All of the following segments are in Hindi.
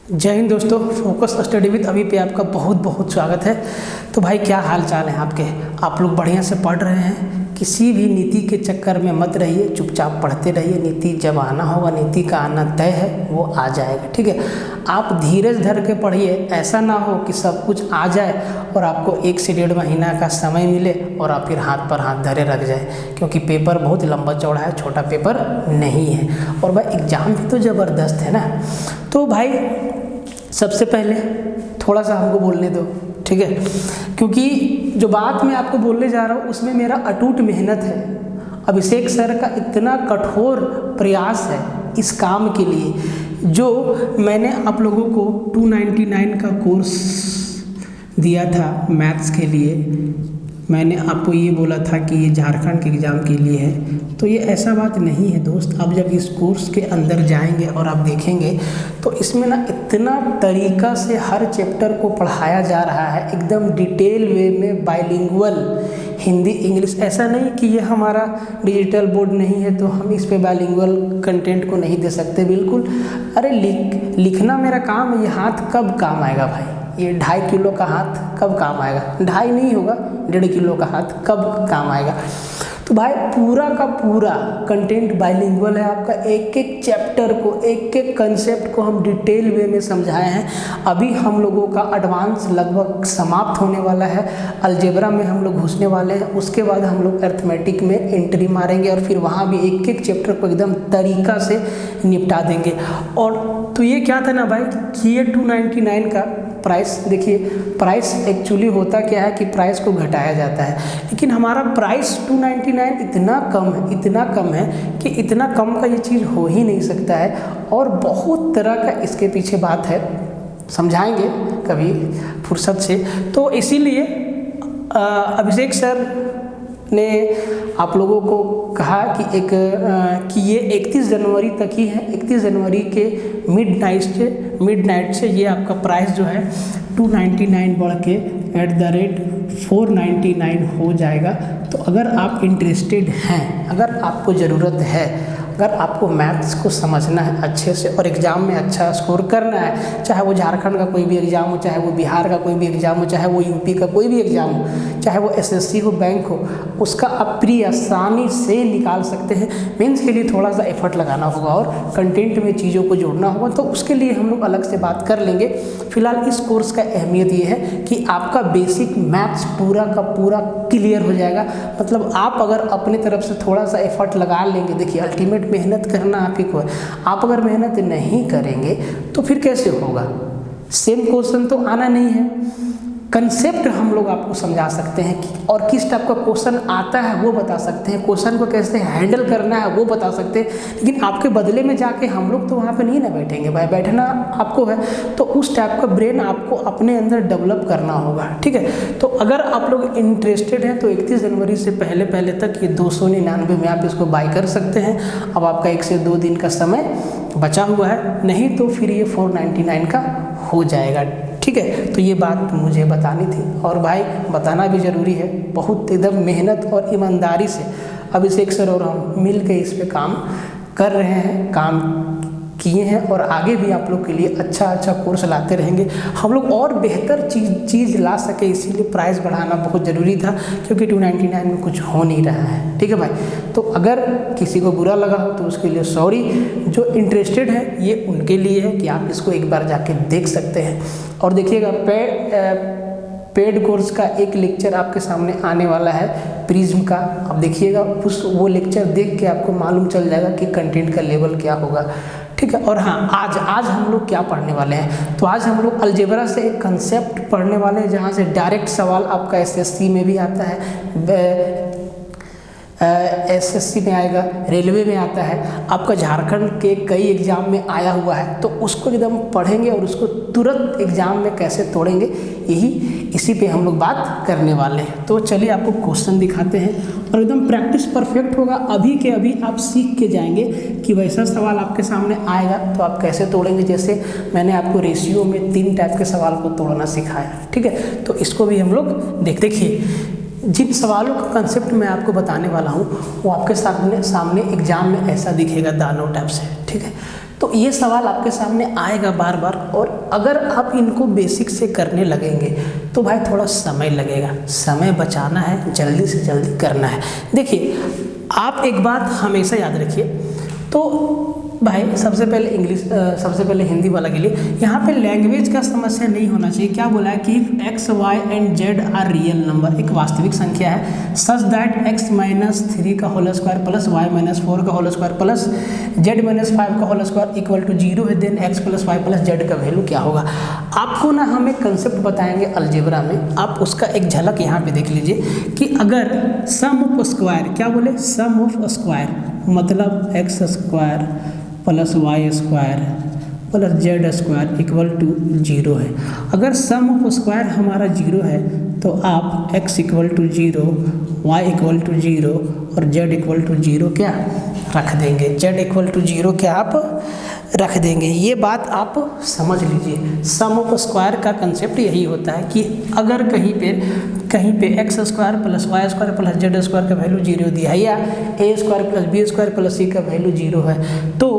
जय हिंद दोस्तों, फोकस स्टडी विद अभी पे आपका बहुत बहुत स्वागत है। तो भाई क्या हाल चाल है आपके? आप लोग बढ़िया से पढ़ रहे हैं? किसी भी नीति के चक्कर में मत रहिए, चुपचाप पढ़ते रहिए। नीति जब आना होगा, नीति का आना तय है, वो आ जाएगा। ठीक है, आप धीरज धर के पढ़िए। ऐसा ना हो कि सब कुछ आ जाए और आपको 1 से 1.5 महीना का समय मिले और आप फिर हाथ पर हाथ धरे रख जाए, क्योंकि पेपर बहुत लंबा चौड़ा है, छोटा पेपर नहीं है। और भाई एग्ज़ाम भी तो ज़बरदस्त है ना। तो भाई सबसे पहले थोड़ा सा हमको बोलने दो, ठीक है, क्योंकि जो बात मैं आपको बोलने जा रहा हूँ उसमें मेरा अटूट मेहनत है। अभिषेक सर का इतना कठोर प्रयास है इस काम के लिए, जो मैंने आप लोगों को 299 का कोर्स दिया था मैथ्स के लिए। मैंने आपको ये बोला था कि ये झारखंड के एग्ज़ाम के लिए है। तो ये ऐसा बात नहीं है दोस्त। आप जब इस कोर्स के अंदर जाएंगे और आप देखेंगे तो इसमें ना इतना तरीक़ा से हर चैप्टर को पढ़ाया जा रहा है, एकदम डिटेल वे में, बाइलिंगुअल, हिंदी इंग्लिश। ऐसा नहीं कि ये हमारा डिजिटल बोर्ड नहीं है तो हम इस पे बाइलिंगुअल कंटेंट को नहीं दे सकते। बिल्कुल, अरे लिखना मेरा काम है। ये हाथ कब काम आएगा भाई? ये 2.5 किलो का हाथ कब काम आएगा? 2.5 नहीं होगा, 1.5 किलो का हाथ कब काम आएगा? तो भाई पूरा का पूरा कंटेंट बाइलिंगुअल है आपका। एक एक चैप्टर को, एक एक कंसेप्ट को हम डिटेल वे में समझाए हैं। अभी हम लोगों का एडवांस लगभग समाप्त होने वाला है। अलजेब्रा में हम लोग घुसने वाले हैं, उसके बाद हम लोग अर्थमेटिक में एंट्री मारेंगे और फिर वहाँ भी एक एक चैप्टर को एकदम तरीक़ा से निपटा देंगे। और तो ये क्या था ना भाई कि ये 299 का प्राइस, देखिए प्राइस एक्चुअली होता क्या है कि प्राइस को घटाया जाता है, लेकिन हमारा प्राइस 299 इतना कम है कि इतना कम का ये चीज़ हो ही नहीं सकता है। और बहुत तरह का इसके पीछे बात है, समझाएंगे कभी फुर्सत से। तो इसीलिए अभिषेक सर ने आप लोगों को कहा कि ये 31 जनवरी तक ही है। 31 जनवरी के मिडनाइट से ये आपका प्राइस जो है 299 बढ़ के @499 हो जाएगा। तो अगर आप इंटरेस्टेड हैं, अगर आपको ज़रूरत है, अगर आपको मैथ्स को समझना है अच्छे से और एग्ज़ाम में अच्छा स्कोर करना है, चाहे वो झारखंड का कोई भी एग्ज़ाम हो, चाहे वो बिहार का कोई भी एग्ज़ाम हो, चाहे वो यूपी का कोई भी एग्ज़ाम हो, चाहे वो एसएससी हो, बैंक हो, उसका आप प्री आसानी से निकाल सकते हैं। मेंस के लिए थोड़ा सा एफर्ट लगाना होगा और कंटेंट में चीज़ों को जोड़ना होगा, तो उसके लिए हम लोग अलग से बात कर लेंगे। फिलहाल इस कोर्स का अहमियत ये है कि आपका बेसिक मैथ्स पूरा का पूरा क्लियर हो जाएगा। मतलब आप अगर अपनी तरफ से थोड़ा सा एफर्ट लगा लेंगे, देखिए अल्टीमेट मेहनत करना आप ही को है। आप अगर मेहनत नहीं करेंगे तो फिर कैसे होगा? सेम क्वेश्चन तो आना नहीं है। कंसेप्ट हम लोग आपको समझा सकते हैं कि और किस टाइप का क्वेश्चन आता है वो बता सकते हैं, क्वेश्चन को कैसे हैंडल करना है वो बता सकते हैं। लेकिन आपके बदले में जाके हम लोग तो वहाँ पे नहीं ना बैठेंगे भाई, बैठना आपको है। तो उस टाइप का ब्रेन आपको अपने अंदर डेवलप करना होगा, ठीक है। तो अगर आप लोग इंटरेस्टेड हैं तो 31 जनवरी से पहले तक ये 299 में आप इसको बाय कर सकते हैं। अब आपका 1 से 2 दिन का समय बचा हुआ है, नहीं तो फिर ये 499 का हो जाएगा, ठीक है। तो ये बात मुझे बतानी थी और भाई बताना भी ज़रूरी है। बहुत एकदम मेहनत और ईमानदारी से अभिषेक सर और हम मिल के इस पे काम कर रहे हैं, काम किए हैं और आगे भी आप लोग के लिए अच्छा कोर्स लाते रहेंगे। हम लोग और बेहतर चीज़ ला सके, इसीलिए प्राइस बढ़ाना बहुत ज़रूरी था, क्योंकि 299 में कुछ हो नहीं रहा है, ठीक है भाई। तो अगर किसी को बुरा लगा हो तो उसके लिए सॉरी। जो इंटरेस्टेड है ये उनके लिए है कि आप इसको एक बार जाके देख सकते हैं। और देखिएगा पेड कोर्स का एक लेक्चर आपके सामने आने वाला है प्रिज्म का। अब देखिएगा वो लेक्चर देख के आपको मालूम चल जाएगा कि कंटेंट का लेवल क्या होगा, ठीक है। और हाँ, आज हम लोग क्या पढ़ने वाले हैं? तो आज हम लोग अलजेब्रा से एक कंसेप्ट पढ़ने वाले हैं, जहाँ से डायरेक्ट सवाल आपका एसएससी में भी आता है, एसएससी में आएगा, रेलवे में आता है, आपका झारखंड के कई एग्ज़ाम में आया हुआ है। तो उसको एकदम पढ़ेंगे और उसको तुरंत एग्ज़ाम में कैसे तोड़ेंगे, इसी पे हम लोग बात करने वाले हैं। तो चलिए आपको क्वेश्चन दिखाते हैं और एकदम प्रैक्टिस परफेक्ट होगा। अभी के अभी आप सीख के जाएंगे कि वैसा सवाल आपके सामने आएगा तो आप कैसे तोड़ेंगे। जैसे मैंने आपको रेशियो में 3 टाइप के सवाल को तोड़ना सिखाया, ठीक है। तो इसको भी हम लोग देखिए जिन सवालों का कंसेप्ट मैं आपको बताने वाला हूँ वो आपके सामने एग्जाम में ऐसा दिखेगा दानव टाइप से, ठीक है। तो ये सवाल आपके सामने आएगा बार बार, और अगर आप इनको बेसिक से करने लगेंगे तो भाई थोड़ा समय लगेगा, समय बचाना है, जल्दी से जल्दी करना है। देखिए आप एक बात हमेशा याद रखिए, तो भाई सबसे पहले हिंदी वाला के लिए यहाँ पे लैंग्वेज का समस्या नहीं होना चाहिए। क्या बोला है कि x y and z are real number, एक वास्तविक संख्या है, सच दैट एक्स माइनस 3 का whole square plus y minus 4 का whole square plus z minus 5 का होल स्क्वायर इक्वल टू 0 है, then x plus y plus z का वैल्यू क्या होगा। आपको ना हम एक कंसेप्ट बताएंगे अलजेब्रा में, आप उसका एक झलक यहाँ पे देख लीजिए कि अगर सम ऑफ स्क्वायर, क्या बोले, सम ऑफ स्क्वायर मतलब x square plus Y square plus Z square equal to 0 है। अगर सम ऑफ स्क्वायर हमारा 0 है तो आप x equal to 0, y equal to 0 और z इक्वल टू 0 क्या रख देंगे, z इक्वल टू 0 क्या आप रख देंगे। ये बात आप समझ लीजिए। सम ऑफ स्क्वायर का कंसेप्ट यही होता है कि अगर कहीं पे X square plus Y square plus Z square का वैल्यू 0 दिया है, या A square plus B square plus C का वैल्यू 0 है, तो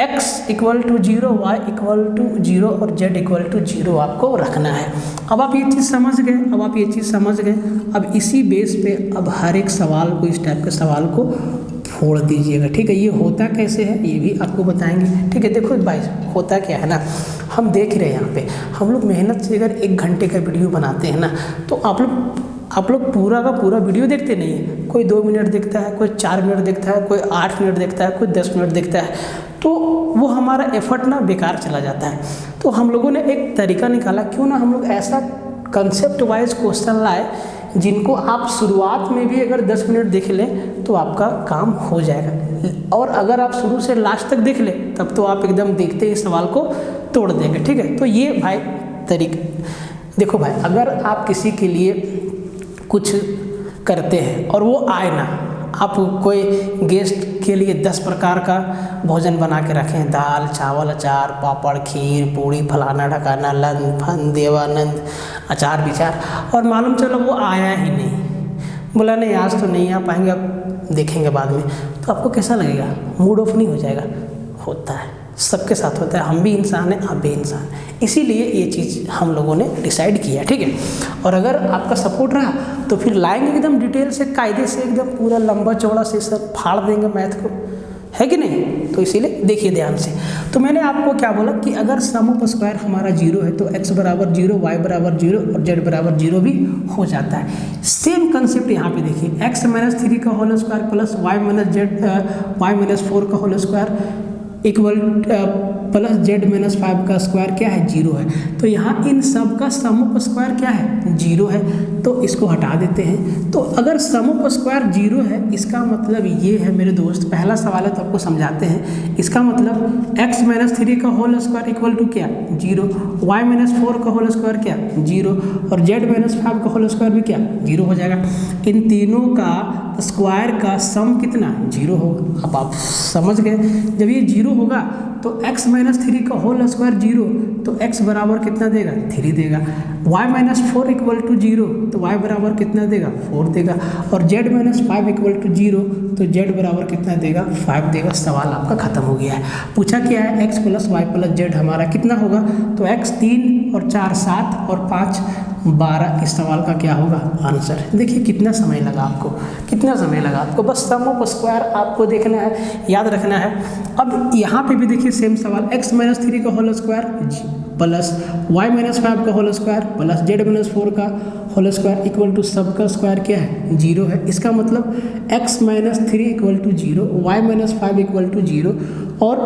x equal to 0, Y equal to 0 और z इक्वल टू 0 आपको रखना है। अब आप ये चीज़ समझ गए, अब इसी बेस पे अब हर एक सवाल को, इस टाइप के सवाल को फोड़ दीजिएगा, ठीक है। ये होता कैसे है ये भी आपको बताएंगे, ठीक है। देखो भाई होता क्या है ना, हम देख रहे हैं यहाँ पे, हम लोग मेहनत से अगर 1 घंटे का वीडियो बनाते हैं ना, तो आप लोग पूरा का पूरा वीडियो देखते नहीं है। कोई 2 मिनट देखता है, कोई 4 मिनट देखता है, कोई 8 मिनट देखता है, कोई 10 मिनट देखता है, तो वो हमारा एफर्ट ना बेकार चला जाता है। तो हम लोगों ने एक तरीका निकाला, क्यों ना हम लोग ऐसा कंसेप्ट वाइज क्वेश्चन लाए जिनको आप शुरुआत में भी अगर 10 मिनट देख लें तो आपका काम हो जाएगा, और अगर आप शुरू से लास्ट तक देख लें तब तो आप एकदम देखते ही सवाल को तोड़ देंगे, ठीक है। तो ये भाई तरीका देखो भाई, अगर आप किसी के लिए कुछ करते हैं और वो आए ना, आप कोई गेस्ट के लिए 10 प्रकार का भोजन बना के रखें, दाल चावल अचार पापड़ खीर पूड़ी फलाना ढकाना लन फन देवानंद अचार विचार, और मालूम चलो वो आया ही नहीं, बोला नहीं आज तो नहीं आ पाएंगे, अब देखेंगे बाद में, तो आपको कैसा लगेगा, मूड ऑफ नहीं हो जाएगा। होता है, सबके साथ होता है, हम भी इंसान हैं आप भी इंसान हैं, इसीलिए ये चीज़ हम लोगों ने डिसाइड किया, ठीक है। और अगर आपका सपोर्ट रहा तो फिर लाएंगे एकदम डिटेल से, कायदे से, एकदम पूरा लंबा चौड़ा से सब फाड़ देंगे मैथ को, है कि नहीं। तो इसीलिए देखिए ध्यान से। तो मैंने आपको क्या बोला कि अगर सम ऑफ स्क्वायर हमारा 0 है तो x बराबर 0, y बराबर 0 और z बराबर 0 भी हो जाता है। सेम कंसेप्ट यहाँ पे देखिए, x माइनस 3 का whole square plus y minus 4 का whole square equal plus z minus 5 का स्क्वायर क्या है, 0 है। तो यहाँ इन सब का सम ऑफ स्क्वायर क्या है, 0 है, तो इसको हटा देते हैं। तो अगर सम ऑफ स्क्वायर 0 है, इसका मतलब ये है मेरे दोस्त, पहला सवाल है तो आपको समझाते हैं। इसका मतलब x माइनस 3 का होल स्क्वायर इक्वल टू क्या, 0, y माइनस 4 का होल स्क्वायर क्या, 0, और z माइनस 5 का होल स्क्वायर भी क्या, 0 हो जाएगा। इन तीनों का स्क्वायर का सम कितना, 0 होगा। अब आप समझ गए, जब ये 0 होगा तो x माइनस 3 का होल स्क्वायर 0, तो x बराबर कितना देगा, 3 देगा। y माइनस 4 इक्वल टू 0, तो y बराबर कितना देगा, 4 देगा। और z माइनस 5 इक्वल टू 0, तो z बराबर कितना देगा, 5 देगा। सवाल आपका खत्म हो गया है। पूछा क्या है, x plus y plus z हमारा कितना होगा, तो x 3 और 4 7 और 5 12, इस सवाल का क्या होगा आंसर। देखिए कितना समय लगा आपको, बस सम ऑफ स्क्वायर आपको देखना है, याद रखना है। अब यहाँ पे भी देखिए सेम सवाल, x माइनस 3 का whole square plus y minus 5 का whole square plus z minus 4 का होल स्क्वायर इक्वल टू सब का स्क्वायर क्या है, 0 है। इसका मतलब x minus 3 equal to 0, y minus 5 equal to 0 और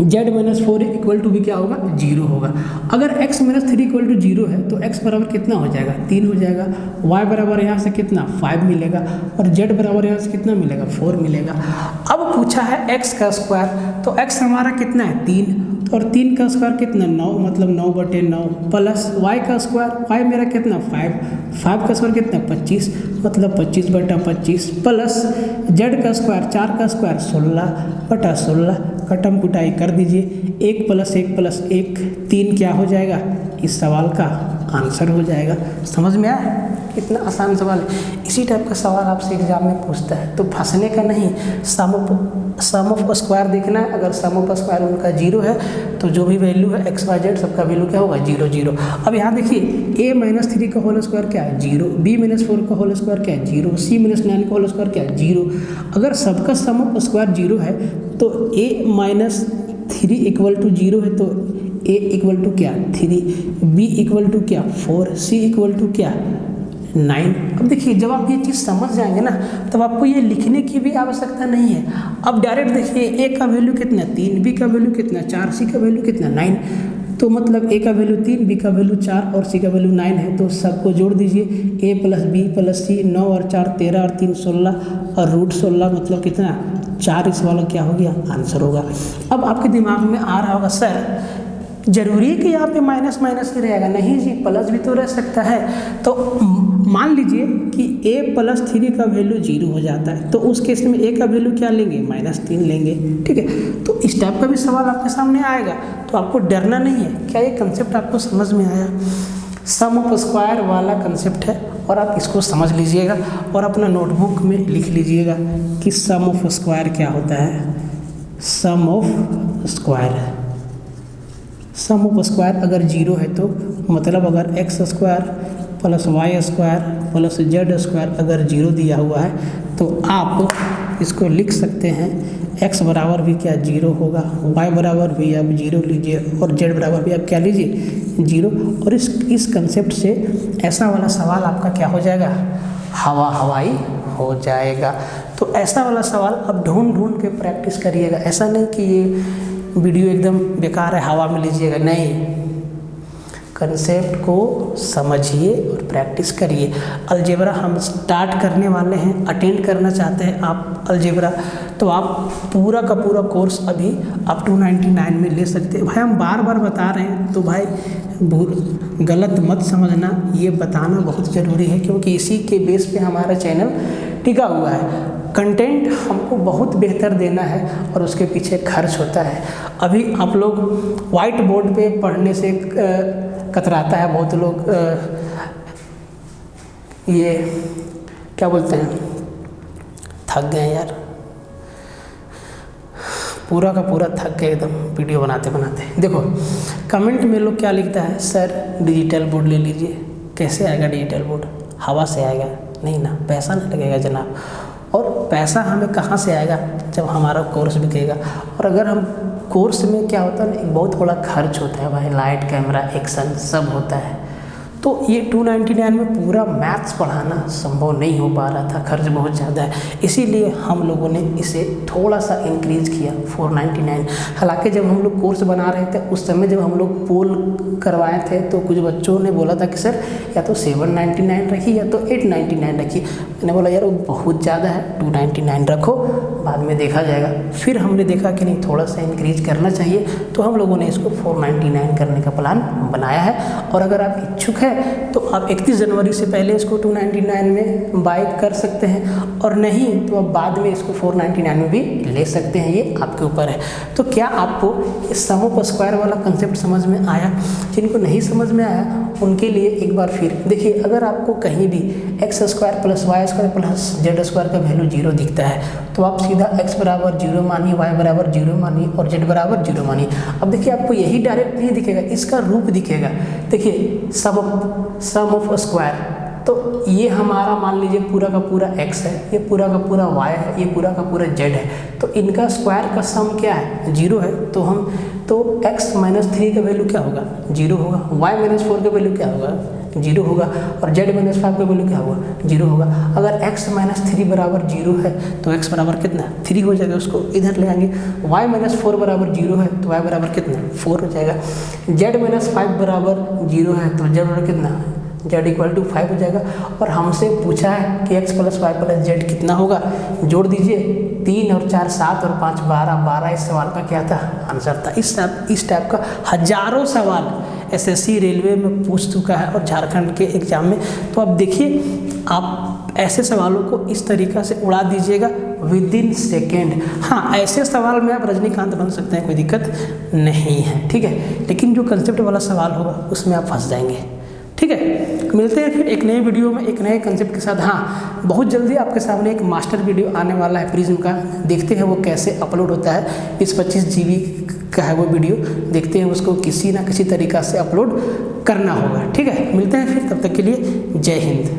z माइनस 4 इक्वल टू भी क्या होगा, 0 होगा। अगर x माइनस 3 इक्वल टू 0 है तो x बराबर कितना हो जाएगा, 3 हो जाएगा। y बराबर यहाँ से कितना, 5 मिलेगा, और z बराबर यहाँ से कितना मिलेगा, 4 मिलेगा। अब पूछा है x का स्क्वायर, तो x हमारा कितना है, 3, और 3 का स्क्वायर कितना, 9, मतलब 9/9 प्लस y का स्क्वायर, y मेरा कितना, 5 का स्क्वायर कितना, 25, मतलब 25/25 प्लस z का स्क्वायर, 4 का स्क्वायर 16/16, कटम कुटाई कर दीजिए, 1 + 1 + 1 3 क्या हो जाएगा, इस सवाल का आंसर हो जाएगा। समझ में आया? कितना आसान सवाल है। इसी टाइप का सवाल आपसे एग्जाम में पूछता है, तो फंसने का नहीं, सम ऑफ स्क्वायर देखना है। अगर सम ऑफ स्क्वायर उनका 0 है तो जो भी वैल्यू है एक्स वाई जेड सबका वैल्यू क्या होगा 0 0। अब यहाँ देखिए a-3 का होल स्क्वायर क्या है 0, b-4 का होल स्क्वायर क्या है 0, c-9 का होल स्क्वायर क्या है 0। अगर सबका सम ऑफ स्क्वायर 0 है तो a-3 इक्वल टू 0 है, तो a इक्वल टू क्या 3, b इक्वल टू क्या 4, c इक्वल टू क्या 9। अब देखिए जब आप ये चीज़ समझ जाएंगे ना तब आपको ये लिखने की भी आवश्यकता नहीं है। अब डायरेक्ट देखिए a का वैल्यू कितना 3, b का वैल्यू कितना 4, c का वैल्यू कितना 9। तो मतलब a का वैल्यू 3, b का वैल्यू 4 और c का वैल्यू 9 है, तो सबको जोड़ दीजिए। a प्लस बी प्लस सी 9 और 4 13 और 3 16 और रूट 16 मतलब कितना 4। इस वाला क्या हो गया आंसर होगा। अब आपके दिमाग में आ रहा होगा सर जरूरी है कि यहाँ पे माइनस माइनस ही रहेगा? नहीं जी, प्लस भी तो रह सकता है। तो मान लीजिए कि a+3 का वैल्यू 0 हो जाता है, तो उस केस में a का वैल्यू क्या लेंगे -3 लेंगे। ठीक है, तो इस टाइप का भी सवाल आपके सामने आएगा, तो आपको डरना नहीं है। क्या ये कंसेप्ट आपको समझ में आया? सम ऑफ स्क्वायर वाला कंसेप्ट है और आप इसको समझ लीजिएगा और अपना नोटबुक में लिख लीजिएगा कि सम ऑफ स्क्वायर क्या होता है। Sum of square, sum of square अगर 0 है तो मतलब अगर x square plus Y square plus Z square अगर 0 दिया हुआ है तो आप इसको लिख सकते हैं x बराबर भी क्या 0 होगा, y बराबर भी आप 0 लीजिए और z बराबर भी आप क्या लीजिए 0। और इस कंसेप्ट से ऐसा वाला सवाल आपका क्या हो जाएगा हवाई हो जाएगा। तो ऐसा वाला सवाल आप ढूंढ के प्रैक्टिस करिएगा। ऐसा नहीं कि ये वीडियो एकदम बेकार है हवा में लीजिएगा, नहीं, कंसेप्ट को समझिए और प्रैक्टिस करिए। अलजेब्रा हम स्टार्ट करने वाले हैं, अटेंड करना चाहते हैं आप अलजेब्रा, तो आप पूरा का पूरा कोर्स अभी अप टू 99 में ले सकते हैं। भाई हम बार बार बता रहे हैं, तो भाई गलत मत समझना, ये बताना बहुत ज़रूरी है क्योंकि इसी के बेस पे हमारा चैनल टिका हुआ है। कंटेंट हमको बहुत बेहतर देना है और उसके पीछे खर्च होता है। अभी आप लोग वाइट बोर्ड पे पढ़ने से कतराता है बहुत लोग, ये क्या बोलते हैं, थक गए यार, पूरा का पूरा थक गए एकदम वीडियो बनाते बनाते। देखो कमेंट में लोग क्या लिखता है, सर डिजिटल बोर्ड ले लीजिए। कैसे आएगा डिजिटल बोर्ड? हवा से आएगा? नहीं ना, पैसा नहीं लगेगा जनाब। और पैसा हमें कहाँ से आएगा? जब हमारा कोर्स बिकेगा। और अगर हम कोर्स में क्या होता है ना, एक बहुत बड़ा खर्च होता है भाई, लाइट कैमरा एक्शन सब होता है। तो ये 299 में पूरा मैथ्स पढ़ाना संभव नहीं हो पा रहा था, खर्च बहुत ज़्यादा है, इसीलिए हम लोगों ने इसे थोड़ा सा इंक्रीज किया 499। हालांकि जब हम लोग कोर्स बना रहे थे उस समय जब हम लोग पोल करवाए थे तो कुछ बच्चों ने बोला था कि सर या तो 799 रखिए या तो 899 रखिए। मैंने बोला यार वो बहुत ज़्यादा है, 299 रखो, बाद में देखा जाएगा। फिर हमने देखा कि नहीं थोड़ा सा इंक्रीज करना चाहिए, तो हम लोगों ने इसको 499 करने का प्लान बनाया है। और अगर आप इच्छुक हैं तो आप 31 जनवरी से पहले इसको 299 में बाय कर सकते हैं, और नहीं तो आप बाद में इसको 499 में भी ले सकते हैं, ये आपके ऊपर है। तो क्या आपको इस सम ऑफ स्क्वायर वाला कंसेप्ट समझ में आया? जिनको नहीं समझ में आया उनके लिए एक बार फिर देखिए, अगर आपको कहीं भी x square plus Y square plus Z square का वैल्यू 0 दिखता है तो आप सीधा x बराबर 0 मानिए, y बराबर 0 मानिए और z बराबर 0 मानिए। अब देखिए आपको यही डायरेक्ट नहीं दिखेगा, इसका रूप दिखेगा। देखिए सम ऑफ स्क्वायर, तो ये हमारा मान लीजिए पूरा का पूरा x है, ये पूरा का पूरा y है, ये पूरा का पूरा z है, तो इनका स्क्वायर का सम क्या है 0 है। तो x - 3 का वैल्यू क्या होगा 0 होगा, y - 4 का वैल्यू क्या होगा 0 होगा और z - 5 का वैल्यू क्या होगा 0 होगा। अगर x - 3 बराबर 0 है तो x बराबर कितना 3 हो जाएगा, उसको इधर ले आएंगे। y - 4 बराबर 0 है तो y बराबर कितना 4 हो जाएगा। z - 5 बराबर 0 है तो z बराबर कितना z = 5 हो जाएगा। और हमसे पूछा है कि x + y + z कितना होगा, जोड़ दीजिए 3 और 4 7 और 5 12 इस सवाल का क्या था आंसर था। इस टाइप का हजारों सवाल एसएससी रेलवे में पूछ चुका है और झारखंड के एग्जाम में। तो अब देखिए आप ऐसे सवालों को इस तरीक़ा से उड़ा दीजिएगा विदिन सेकेंड। हाँ, ऐसे सवाल में आप रजनीकांत बन सकते हैं, कोई दिक्कत नहीं है, ठीक है। लेकिन जो कंसेप्ट वाला सवाल होगा उसमें आप फंस जाएंगे, ठीक है, मिलते हैं फिर एक नए वीडियो में एक नए कंसेप्ट के साथ। हाँ, बहुत जल्दी आपके सामने एक मास्टर वीडियो आने वाला है प्रिज्म का, देखते हैं वो कैसे अपलोड होता है। इस 25 GB का है वो वीडियो, देखते हैं उसको किसी ना किसी तरीक़ा से अपलोड करना होगा। ठीक है, मिलते हैं फिर, तब तक के लिए जय हिंद।